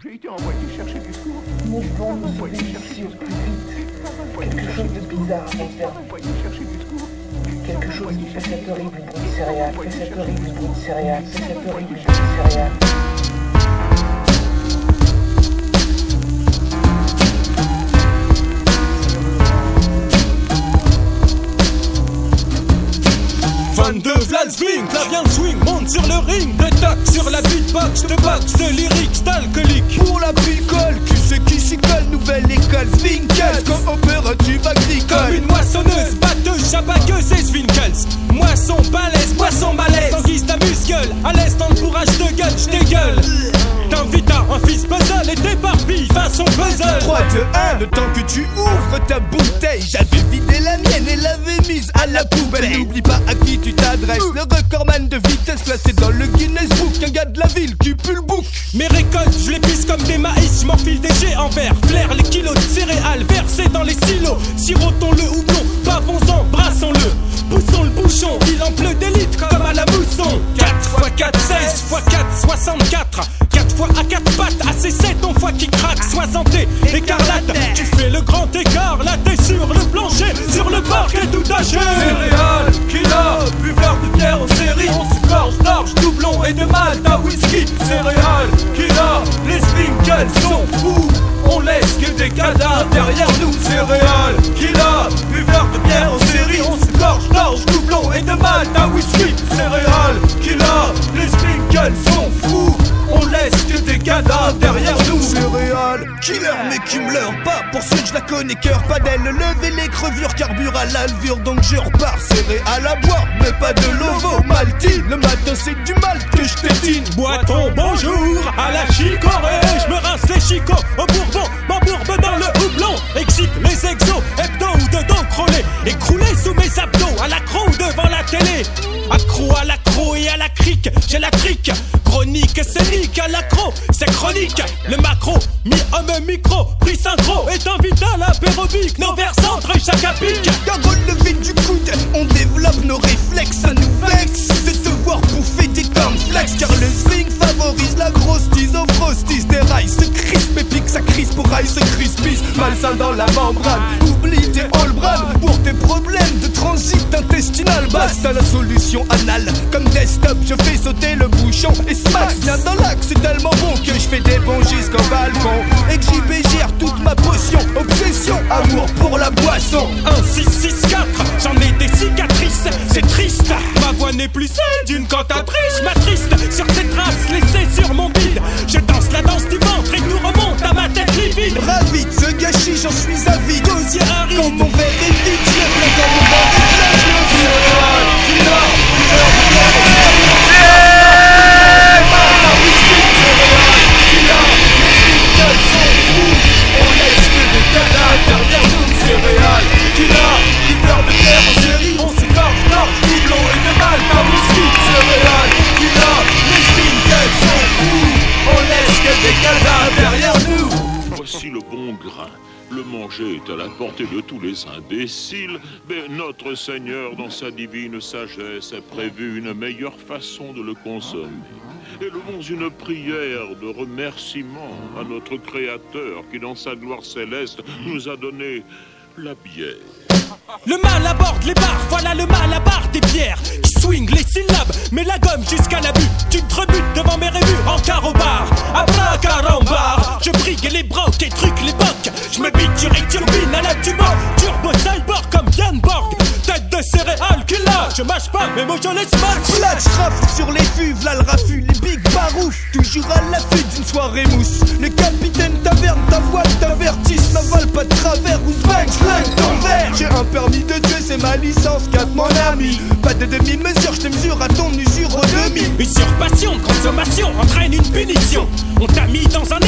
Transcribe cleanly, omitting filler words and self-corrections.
J'ai été envoyé chercher du secours. Mon ventre envoyé chercher du secours. Quelque chose de bizarre à faire. Envoyé chercher du secours. Quelque chose qui fait cet horrible bruit de céréales. Fait cet horrible bruit de céréales. Fait cet horrible bruit de céréales. Vlad swing, clavier swing, monte sur le ring, de tac sur la beatbox, de box, de lyrics, d'alcoolique. Pour la bricole, tu sais qui s'y colle, nouvelle école, Swinkels, comme opérative agricole. Comme une moissonneuse, batteuse, chabaqueuse et Swinkels. Moisson, balèze, poisson, malaise, en guise d'amuse-gueule, à l'aise dans le bourrage de gueule, j'dégueule. T'invites à un fils puzzle et t'éparpilles façon puzzle. 3, 2, 1, le temps que tu ouvres ta bouteille. J'avais vidé la mienne et l'avais mise à la poubelle. N'oublie pas à qui tu t'adresses. Le recordman de vitesse classé dans le Guinness Book. Un gars de la ville qui pue le bouc. Mes récoltes, je les pisse comme des maïs. Je m'enfile des jets en verre. Flaire les kilos de céréales versés dans les silos. Sirotons le houblon, bavons-en, brassons-le. Poussons le bouchon, il en pleut des litres comme à la mousson. 4 x 4, 16 x 4, 64. 4 fois à 4 pattes, assez c'est ton foie qui craque. Sois santé, écarlate, tu fais le grand écart. Là t'es sur le plancher, sur le parquet tout taché. Céréales, killa, buveur de bière en série. On se gorge d'orge, doublon et de malt à whisky. Céréales, killa, les Swinkels sont fous. On laisse que des cadavres derrière nous. Céréales, killa, buveur de bière en série. On se gorge d'orge, doublon et de malt à whisky. Céréales, killa, les Swinkels sont fous. On laisse que des cadavres derrière nous. Céréales, killer mais qui me leurre pas. Pour sûr je la connais cœur pas d'elle. Lever les crevures, carbure à l'alvure. Donc je repars céréales à boire, mais pas de l'ovo maltine. Le matin c'est du mal que je tétine. Boiton bonjour à la chicorée. Je me rince les chicots au bourbon, m'embourbe dans le houblon. Excite les exos, hebdo ou de dos crôlé. Écroulé sous mes abdos, à l'accro devant la télé. Accro à l'accro et à la crique, j'ai la trique. Chronique, c'est nique à l'accro, c'est chronique. Le macro, mi-homme micro, pris synchro. Est un vital apérobique, nos vers centres chaque à pique. Car relevé du coude, on développe nos réflexes. Ça nous vexe de te voir bouffer des cornflakes. Car le swing favorise la grosse tease aux frosties. Des rails se crispent et pique sa crise pour rails se crispissent. Malsain dans la membrane, oublie tes all bran. Pour tes problèmes de transit intestinal, basta la solution anale. Comme desktop, je fais sauter le bouchon. Et smack vient dans l'axe, c'est tellement bon que je fais des bons jusqu'au balcon. Et que j'y gère toute ma potion. Obsession, amour pour la boisson. 1, 6, 6, 4, j'en ai des cicatrices, c'est triste. Ma voix n'est plus celle d'une cantatrice. M'attriste sur tes traces laissées sur mon bide. Je danse la danse du ventre et nous remonte à ma tête livide. Ravi de ce gâchis, j'en suis avide. Gosier arrive. Quand mon verre est vide, je le plains. Quand mon verre est plein, je le Voici le bon grain. Le manger est à la portée de tous les imbéciles, mais notre Seigneur, dans sa divine sagesse, a prévu une meilleure façon de le consommer. Élevons une prière de remerciement à notre Créateur qui, dans sa gloire céleste, nous a donné la bière. Le mal aborde les barres, voilà le mal à barre des pierres qui swing les syllabes, mais la gomme jusqu'à la butte. Tu te rebutes devant mes révues en carobar, abracarambar. Je brigue les brocs et trucs les bocs. Je me bite sur et turbine à la tuba. Turbo cyborg comme Yann Borg. Tête de céréales qu'il a, je mâche pas mais moi je les smash. Flash rafle sur les fuves, là le raffut, les big barouches. Toujours à l'affût d'une soirée mousse. Le capitaine taverne, ta voile t'avertisse. N'avale pas de travers ou smack, flingue ton verre. J'ai un permis de tuer, c'est ma licence, 4 mon ami. Pas de demi-mesure, je te mesure à ton usure au demi. Usurpation, consommation entraîne une punition. On t'a mis dans un